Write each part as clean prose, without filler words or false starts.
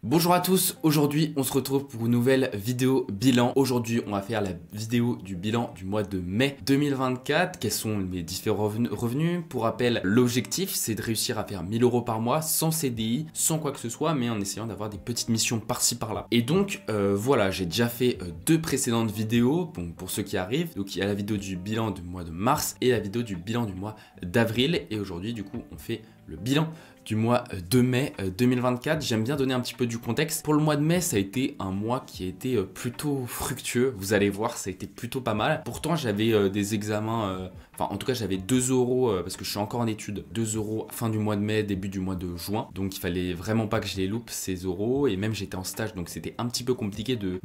Bonjour à tous, aujourd'hui on se retrouve pour une nouvelle vidéo bilan. Aujourd'hui on va faire la vidéo du bilan du mois de mai 2024. Quels sont mes différents revenus? Pour rappel, l'objectif c'est de réussir à faire 1000 € par mois sans CDI, sans quoi que ce soit, mais en essayant d'avoir des petites missions par-ci par-là. Et donc voilà, j'ai déjà fait deux précédentes vidéos, bon, pour ceux qui arrivent. Donc il y a la vidéo du bilan du mois de mars et la vidéo du bilan du mois d'avril. Et aujourd'hui du coup on fait le bilan du mois de mai 2024. J'aime bien donner un petit peu du contexte. Pour le mois de mai, ça a été un mois qui a été plutôt fructueux. Vous allez voir, ça a été plutôt pas mal. Pourtant, j'avais des examens, enfin en tout cas, j'avais 2 € parce que je suis encore en études. 2 € fin du mois de mai, début du mois de juin. Donc il fallait vraiment pas que je les loupe ces euros. Et même j'étais en stage, donc c'était un petit peu compliqué de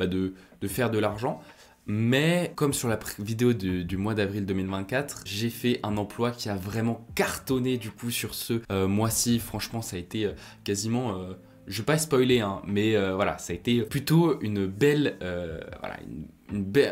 faire de l'argent. Mais comme sur la vidéo du mois d'avril 2024, j'ai fait un emploi qui a vraiment cartonné du coup sur ce mois-ci. Franchement, ça a été quasiment... je vais pas spoiler, hein, mais voilà, ça a été plutôt une belle... voilà,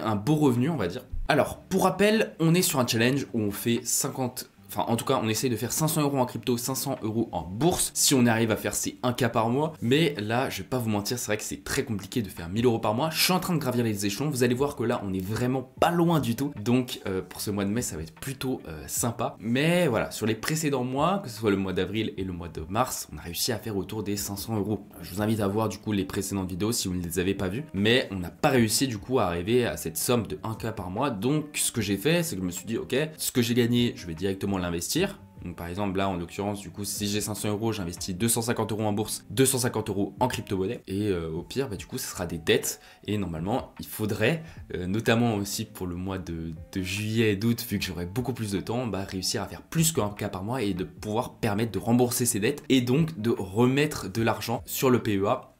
un beau revenu, on va dire. Alors, pour rappel, on est sur un challenge où on fait 50... Enfin, en tout cas, on essaye de faire 500 € en crypto, 500 € en bourse. Si on arrive à faire ces 1K par mois. Mais là, je vais pas vous mentir, c'est vrai que c'est très compliqué de faire 1000 € par mois. Je suis en train de gravir les échelons. Vous allez voir que là, on est vraiment pas loin du tout. Donc, pour ce mois de mai, ça va être plutôt sympa. Mais voilà, sur les précédents mois, que ce soit le mois d'avril et le mois de mars, on a réussi à faire autour des 500 €. Je vous invite à voir du coup les précédentes vidéos si vous ne les avez pas vues. Mais on n'a pas réussi du coup à arriver à cette somme de 1K par mois. Donc, ce que j'ai fait, c'est que je me suis dit, ok, ce que j'ai gagné, je vais directement l'investir. Donc par exemple là en l'occurrence du coup si j'ai 500 €, j'investis 250 € en bourse, 250 € en crypto-monnaie et au pire du coup ce sera des dettes et normalement il faudrait notamment aussi pour le mois de juillet et d'août vu que j'aurai beaucoup plus de temps réussir à faire plus qu'un cas par mois et de pouvoir permettre de rembourser ces dettes et donc de remettre de l'argent sur le PEA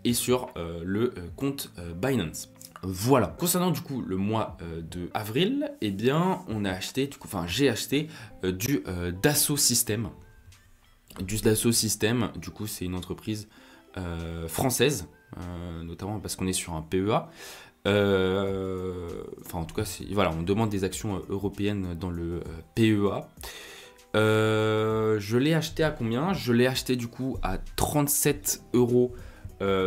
et sur le compte Binance. Voilà. Concernant du coup le mois de avril, eh bien on a acheté, du coup, enfin j'ai acheté du Dassault Systèmes. Du Dassault Systèmes, du coup c'est une entreprise française, notamment parce qu'on est sur un PEA. Enfin en tout cas, voilà, on demande des actions européennes dans le PEA. Je l'ai acheté à combien? Je l'ai acheté du coup à 37 €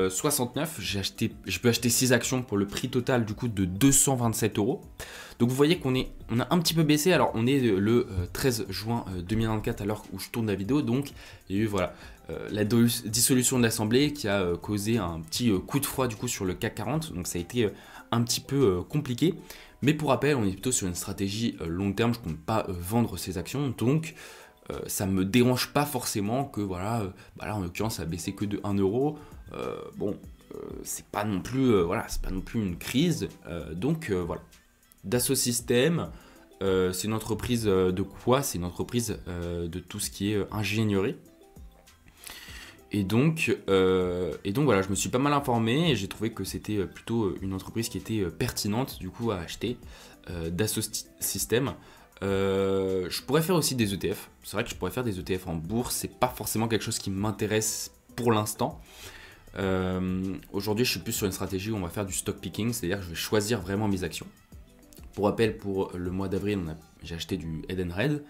69, je peux acheter 6 actions pour le prix total du coup de 227 €. Donc vous voyez qu'on a un petit peu baissé. Alors on est le 13 juin 2024 à l'heure où je tourne la vidéo. Donc il y a eu voilà, la dissolution de l'Assemblée qui a causé un petit coup de froid du coup sur le CAC 40. Donc ça a été un petit peu compliqué. Mais pour rappel, on est plutôt sur une stratégie long terme. Je ne compte pas vendre ces actions. Donc ça me dérange pas forcément que voilà, là en l'occurrence ça a baissé que de 1 €. C'est pas non plus voilà, c'est pas non plus une crise. Donc voilà. Dassault Systèmes, c'est une entreprise de quoi? C'est une entreprise de tout ce qui est ingénierie. Et donc voilà, je me suis pas mal informé et j'ai trouvé que c'était plutôt une entreprise qui était pertinente du coup à acheter. Dassault Systèmes. Je pourrais faire aussi des ETF. C'est vrai que je pourrais faire des ETF en bourse. C'est pas forcément quelque chose qui m'intéresse pour l'instant. Aujourd'hui, je suis plus sur une stratégie où on va faire du stock picking, c'est-à-dire que je vais choisir vraiment mes actions. Pour rappel, pour le mois d'avril, j'ai acheté du Edenred,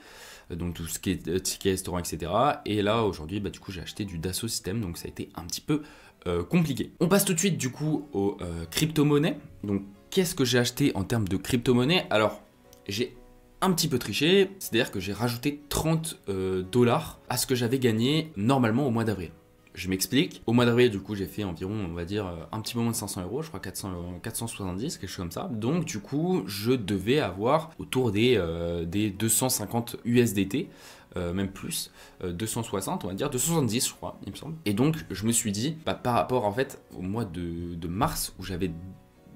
donc tout ce qui est ticket restaurant, etc. Et là, aujourd'hui, du coup, j'ai acheté du Dassault Systèmes, donc ça a été un petit peu compliqué. On passe tout de suite, du coup, aux crypto-monnaies. Donc, qu'est-ce que j'ai acheté en termes de crypto-monnaies? Alors, j'ai un petit peu triché, c'est-à-dire que j'ai rajouté 30 $ à ce que j'avais gagné normalement au mois d'avril. Je m'explique. Au mois d'avril, du coup, j'ai fait environ, on va dire, un petit peu moins de 500 €, je crois 470, quelque chose comme ça. Donc, du coup, je devais avoir autour des 250 USDT, même plus, 260, on va dire, 270, je crois, il me semble. Et donc, je me suis dit, par rapport, en fait, au mois de mars, où j'avais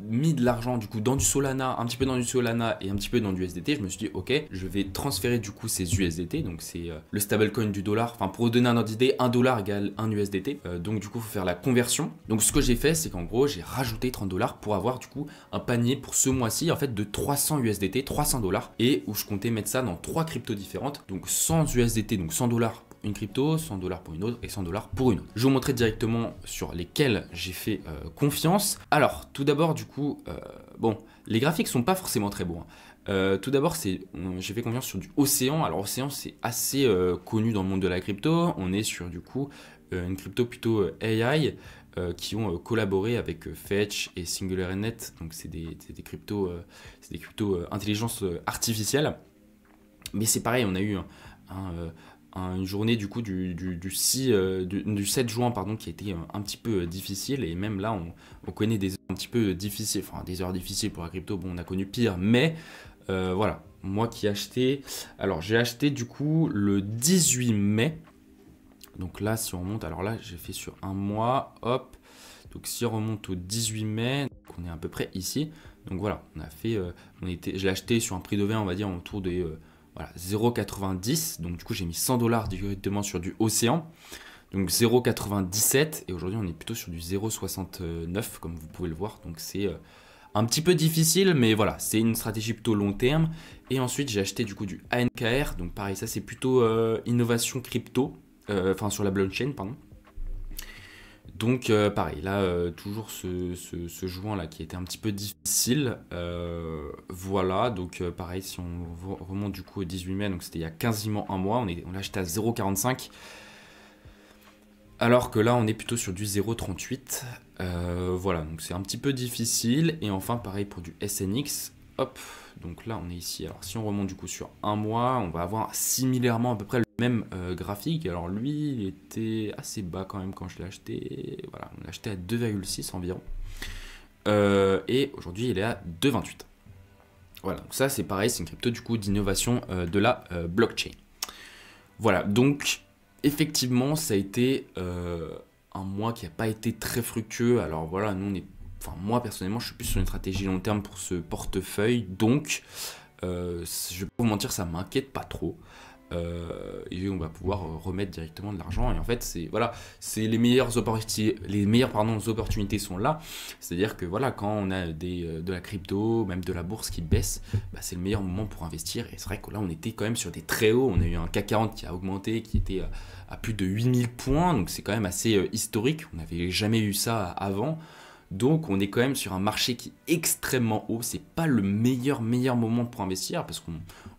mis de l'argent du coup dans du Solana, un petit peu dans du Solana et un petit peu dans du USDT, je me suis dit ok, je vais transférer du coup ces USDT, donc c'est le stablecoin du dollar, enfin pour vous donner un ordre d'idée, 1 $ égale 1 USDT, donc du coup il faut faire la conversion. Donc ce que j'ai fait c'est qu'en gros j'ai rajouté 30 $ pour avoir du coup un panier pour ce mois-ci en fait de 300 USDT, 300 $, et où je comptais mettre ça dans 3 cryptos différentes, donc 100 USDT, donc 100 $ une crypto, 100 $ pour une autre et 100 $ pour une autre. Je vais vous montrer directement sur lesquels j'ai fait confiance. Alors, tout d'abord, du coup, bon, les graphiques sont pas forcément très bons. Tout d'abord, j'ai fait confiance sur du Océan. Alors, Océan, c'est assez connu dans le monde de la crypto. On est sur, du coup, une crypto plutôt AI. qui ont collaboré avec Fetch et SingularitNet. Donc c'est des cryptos, intelligence artificielle. Mais c'est pareil, on a eu une journée du coup du 7 juin pardon, qui a été un petit peu difficile. Et même là, on connaît des heures un petit peu difficiles. Enfin, des heures difficiles pour la crypto. Bon, on a connu pire. Mais voilà, moi qui ai acheté... Alors, j'ai acheté du coup le 18 mai. Donc là, si on remonte... Alors là, j'ai fait sur un mois. Hop. Donc si on remonte au 18 mai, donc on est à peu près ici. Donc voilà, on a fait... je l'ai acheté sur un prix de vin, on va dire, autour des... Voilà, 0,90. Donc du coup, j'ai mis 100 $ directement sur du Océan. Donc 0,97. Et aujourd'hui, on est plutôt sur du 0,69, comme vous pouvez le voir. Donc c'est un petit peu difficile, mais voilà, c'est une stratégie plutôt long terme. Et ensuite, j'ai acheté du coup du ANKR. Donc pareil, ça c'est plutôt innovation crypto. Enfin, sur la blockchain, pardon. Donc pareil, là toujours ce juin là qui était un petit peu difficile. Voilà, donc pareil, si on remonte du coup au 18 mai, donc c'était il y a quasiment un mois, on l'a acheté à 0,45. Alors que là on est plutôt sur du 0,38. Voilà, donc c'est un petit peu difficile. Et enfin pareil pour du SNX. Hop, donc là on est ici. Alors si on remonte du coup sur un mois, on va avoir similairement à peu près le même graphique. Alors lui il était assez bas quand même quand je l'ai acheté. Voilà, on l'a acheté à 2,6 environ. Et aujourd'hui il est à 2,28. Voilà, donc ça c'est pareil, c'est une crypto du coup d'innovation de la blockchain. Voilà, donc effectivement ça a été un mois qui n'a pas été très fructueux. Alors voilà, nous on est... Enfin, moi personnellement, je suis plus sur une stratégie long terme pour ce portefeuille, donc je vais pas vous mentir, ça m'inquiète pas trop. Et on va pouvoir remettre directement de l'argent. Et en fait, c'est voilà, c'est les meilleures opportunités sont là. C'est-à-dire que voilà, quand on a de la crypto, même de la bourse qui baisse, bah, c'est le meilleur moment pour investir. Et c'est vrai que là, on était quand même sur des très hauts. On a eu un CAC 40 qui a augmenté, qui était à plus de 8000 points. Donc c'est quand même assez historique. On n'avait jamais eu ça avant. Donc on est quand même sur un marché qui est extrêmement haut. C'est pas le meilleur moment pour investir, parce qu'on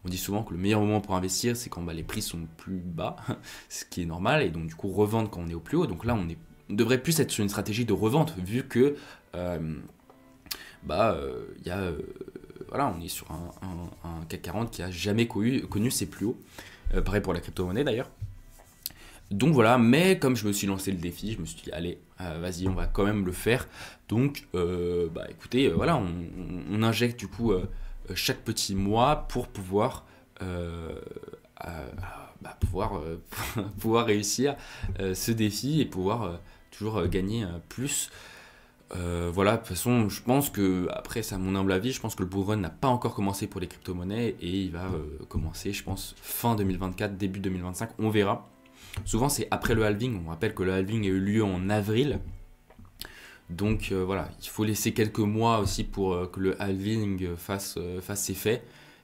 dit souvent que le meilleur moment pour investir c'est quand bah, les prix sont plus bas, ce qui est normal, et donc du coup revendre quand on est au plus haut. Donc là on devrait plus être sur une stratégie de revente, vu que voilà, on est sur un CAC 40 qui a jamais connu ses plus hauts. Pareil pour la crypto-monnaie d'ailleurs. Donc voilà, mais comme je me suis lancé le défi, je me suis dit, allez, vas-y, on va quand même le faire. Donc, bah écoutez, voilà, on injecte du coup chaque petit mois pour pouvoir, pouvoir réussir ce défi et pouvoir toujours gagner plus. Voilà, de toute façon, je pense que, après, c'est à mon humble avis, je pense que le bull run n'a pas encore commencé pour les crypto-monnaies et il va commencer, je pense, fin 2024, début 2025, on verra. Souvent c'est après le halving, on rappelle que le halving a eu lieu en avril. Donc voilà, il faut laisser quelques mois aussi pour que le halving fasse effet.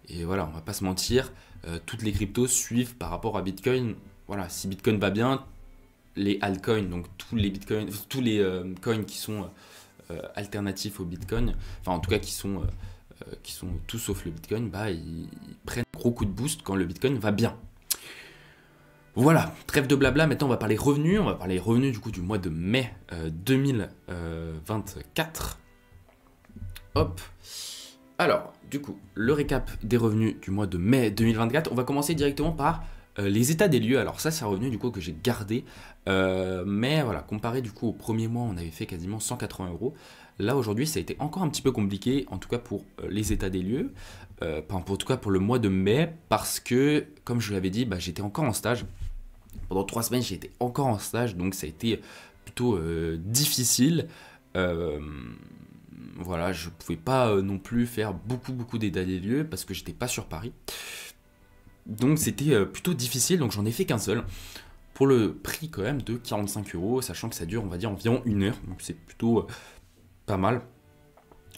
Et voilà, on va pas se mentir, toutes les cryptos suivent par rapport à Bitcoin. Voilà, si Bitcoin va bien, les altcoins, donc tous les coins qui sont alternatifs au Bitcoin, enfin en tout cas qui sont tout sauf le Bitcoin, bah ils prennent un gros coup de boost quand le Bitcoin va bien. Voilà, trêve de blabla, maintenant on va parler revenus. On va parler revenus du coup du mois de mai 2024. Hop. Alors, du coup, le récap des revenus du mois de mai 2024. On va commencer directement par les états des lieux. Alors ça, c'est un revenu du coup que j'ai gardé. Mais voilà, comparé du coup au premier mois, on avait fait quasiment 180 €. Là, aujourd'hui, ça a été encore un petit peu compliqué, en tout cas pour les états des lieux. En tout cas pour le mois de mai, parce que, comme je l'avais dit, bah, j'étais encore en stage. Pendant 3 semaines, j'ai été encore en stage, donc ça a été plutôt difficile. Voilà, je pouvais pas non plus faire beaucoup d'états des lieux parce que j'étais pas sur Paris. Donc c'était plutôt difficile, donc j'en ai fait qu'un seul. Pour le prix quand même de 45 €, sachant que ça dure, on va dire, environ 1 heure. Donc c'est plutôt pas mal.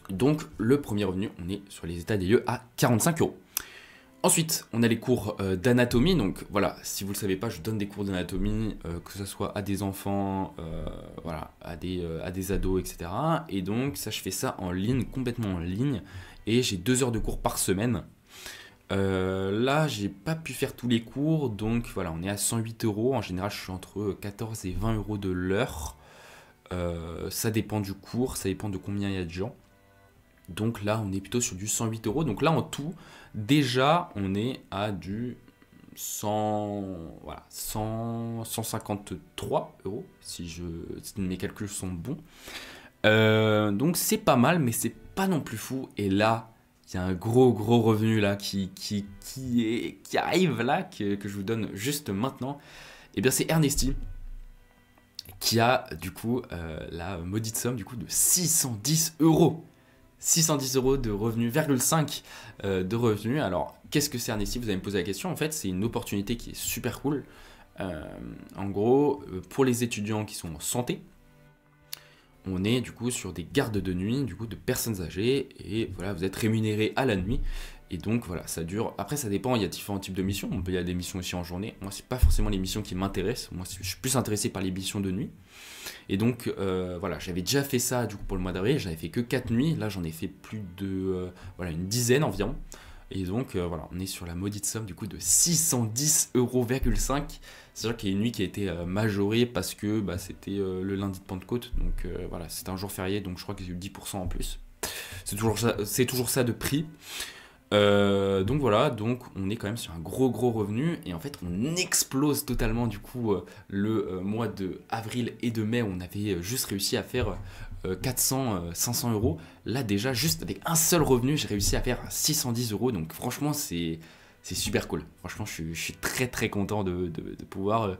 Donc le premier revenu, on est sur les états des lieux à 45 €. Ensuite, on a les cours d'anatomie. Donc voilà, si vous ne le savez pas, je donne des cours d'anatomie, que ce soit à des enfants, voilà, à des ados, etc. Et donc ça, je fais ça en ligne, complètement en ligne. Et j'ai 2 heures de cours par semaine. Là, j'ai pas pu faire tous les cours. Donc voilà, on est à 108 €. En général, je suis entre 14 et 20 € de l'heure. Ça dépend du cours, ça dépend de combien il y a de gens. Donc là, on est plutôt sur du 108 euros. Donc là, en tout, déjà, on est à du 100, voilà, 153 euros, si mes calculs sont bons. Donc c'est pas mal, mais c'est pas non plus fou. Et là, il y a un gros revenu là qui arrive là, que je vous donne juste maintenant. Et bien c'est Ernesti qui a du coup la maudite somme du coup de 610 euros. 610 euros de revenus, 0,5 de revenus. Alors, qu'est-ce que c'est Ernesti? Vous allez me poser la question. En fait, c'est une opportunité qui est super cool. En gros, pour les étudiants qui sont en santé, on est du coup sur des gardes de nuit, du coup de personnes âgées, et voilà, vous êtes rémunéré à la nuit. Et donc voilà, ça dure. Après, ça dépend, il y a différents types de missions. Il y a des missions aussi en journée. Moi, c'est pas forcément les missions qui m'intéressent. Moi, je suis plus intéressé par les missions de nuit. Et donc, voilà, j'avais déjà fait ça du coup pour le mois d'avril. J'avais fait que 4 nuits. Là, j'en ai fait plus de voilà, une dizaine environ. Et donc, voilà, on est sur la maudite somme du coup de 610,5 euros. C'est-à-dire qu'il y a une nuit qui a été majorée parce que bah, c'était le lundi de Pentecôte. Donc, voilà, c'était un jour férié. Donc, je crois que j'ai eu 10% en plus. C'est toujours ça de prix. Donc voilà, donc on est quand même sur un gros revenu et en fait on explose totalement du coup le mois de avril et de mai où on avait juste réussi à faire 500 euros. Là déjà juste avec un seul revenu j'ai réussi à faire 610 euros, donc franchement c'est super cool. Franchement je suis très content de pouvoir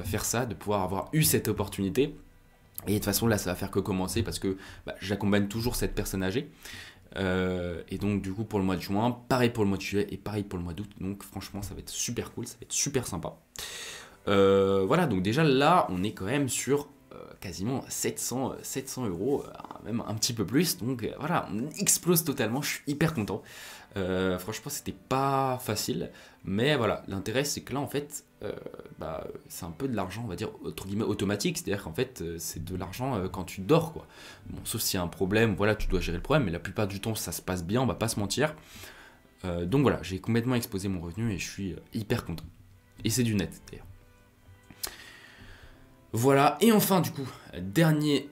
faire ça, de pouvoir avoir eu cette opportunité. Et de toute façon là ça va faire que commencer parce que bah, j'accompagne toujours cette personne âgée. Et donc du coup pour le mois de juin, pareil pour le mois de juillet et pareil pour le mois d'août. Donc franchement ça va être super cool, ça va être super sympa. Voilà, donc déjà là on est quand même sur quasiment 700 euros, même un petit peu plus. Donc voilà, on explose totalement, je suis hyper content. Franchement c'était pas facile, mais voilà, l'intérêt c'est que là en fait bah, c'est un peu de l'argent on va dire entre guillemets automatique, c'est à dire qu'en fait c'est de l'argent quand tu dors quoi. Bon, sauf s'il y a un problème, voilà, tu dois gérer le problème, mais la plupart du temps ça se passe bien, on va pas se mentir. Donc voilà, j'ai complètement exposé mon revenu et je suis hyper content, et c'est du net d'ailleurs. Voilà, et enfin du coup dernier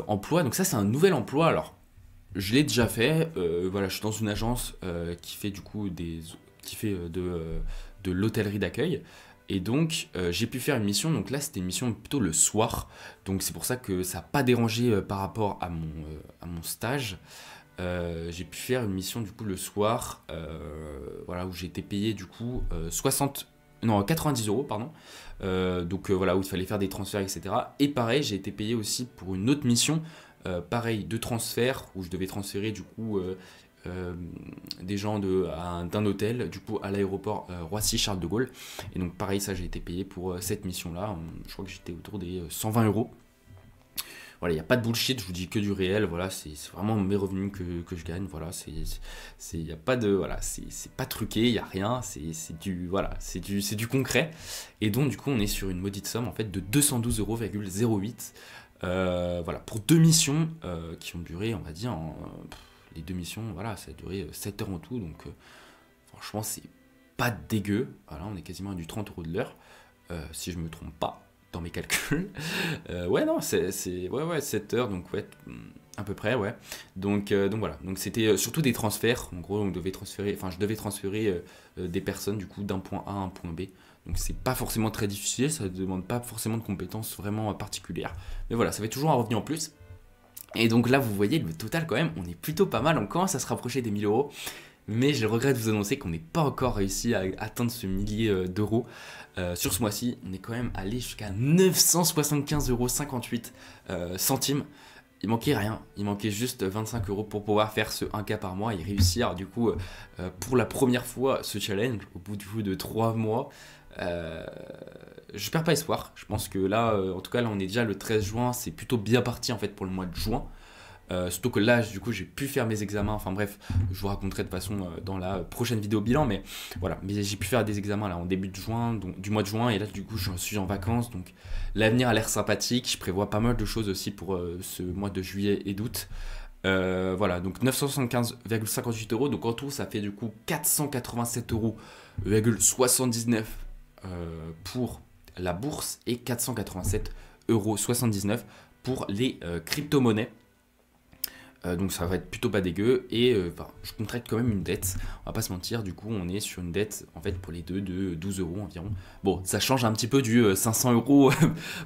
emploi, donc ça c'est un nouvel emploi. Alors je l'ai déjà fait, voilà, je suis dans une agence qui fait du coup de l'hôtellerie d'accueil. Et donc j'ai pu faire une mission, donc là c'était une mission plutôt le soir. Donc c'est pour ça que ça n'a pas dérangé par rapport à mon stage. J'ai pu faire une mission du coup le soir, voilà, où j'ai été payé du coup 90 euros, pardon. Donc voilà, où il fallait faire des transferts, etc. Et pareil, j'ai été payé aussi pour une autre mission, pareil, de transfert, où je devais transférer du coup des gens d'un hôtel, du coup à l'aéroport Roissy-Charles de Gaulle. Et donc pareil, ça j'ai été payé pour cette mission-là. Je crois que j'étais autour des 120 euros. Voilà, il n'y a pas de bullshit, je vous dis que du réel, voilà, c'est vraiment mes revenus que je gagne, voilà, y a pas de, voilà, c'est pas truqué, il n'y a rien, c'est du concret. Et donc, du coup, on est sur une maudite somme, en fait, de 212,08 euros, voilà, pour deux missions qui ont duré, on va dire, les deux missions, voilà, ça a duré 7 heures en tout, donc franchement, c'est pas dégueu, voilà, on est quasiment à du 30 euros de l'heure, si je me trompe pas dans mes calculs. Ouais, non, c'est 7 heures, donc ouais, à peu près, ouais. Donc voilà, donc c'était surtout des transferts. En gros, je devais transférer des personnes du coup d'un point A à un point B. Donc c'est pas forcément très difficile, ça ne demande pas forcément de compétences vraiment particulières. Mais voilà, ça fait toujours un revenu en plus. Et donc là, vous voyez, le total quand même, on est plutôt pas mal, on commence à se rapprocher des 1000 euros. Mais je regrette de vous annoncer qu'on n'est pas encore réussi à atteindre ce millier d'euros. Sur ce mois-ci, on est quand même allé jusqu'à 975,58 €. Il manquait rien, il manquait juste 25 euros pour pouvoir faire ce 1K par mois et réussir du coup pour la première fois ce challenge au bout du coup de 3 mois. Je perds pas espoir, je pense que là, en tout cas là on est déjà le 13 juin, c'est plutôt bien parti en fait pour le mois de juin. Surtout que là, du coup, j'ai pu faire mes examens. Enfin bref, je vous raconterai de toute façon dans la prochaine vidéo bilan. Mais voilà, mais j'ai pu faire des examens là en début de juin, donc du mois de juin. Et là, du coup, je suis en vacances. Donc l'avenir a l'air sympathique. Je prévois pas mal de choses aussi pour ce mois de juillet et d'août. Voilà, donc 975,58 euros. Donc en tout, ça fait du coup 487,79 € pour la bourse et 487 €79 pour les crypto-monnaies. Donc ça va être plutôt pas dégueu et je contracte quand même une dette, on va pas se mentir, du coup on est sur une dette en fait pour les deux de 12 € environ. Bon, ça change un petit peu du 500 €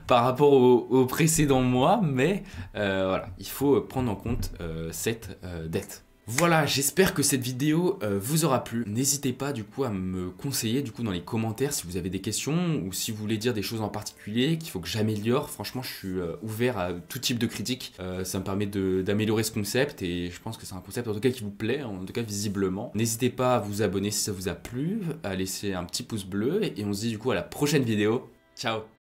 par rapport au précédent mois, mais voilà, il faut prendre en compte cette dette. Voilà, j'espère que cette vidéo vous aura plu. N'hésitez pas du coup à me conseiller du coup dans les commentaires si vous avez des questions ou si vous voulez dire des choses en particulier qu'il faut que j'améliore. Franchement, je suis ouvert à tout type de critiques. Ça me permet d'améliorer ce concept et je pense que c'est un concept en tout cas qui vous plaît, en tout cas visiblement. N'hésitez pas à vous abonner si ça vous a plu, à laisser un petit pouce bleu et on se dit du coup à la prochaine vidéo. Ciao!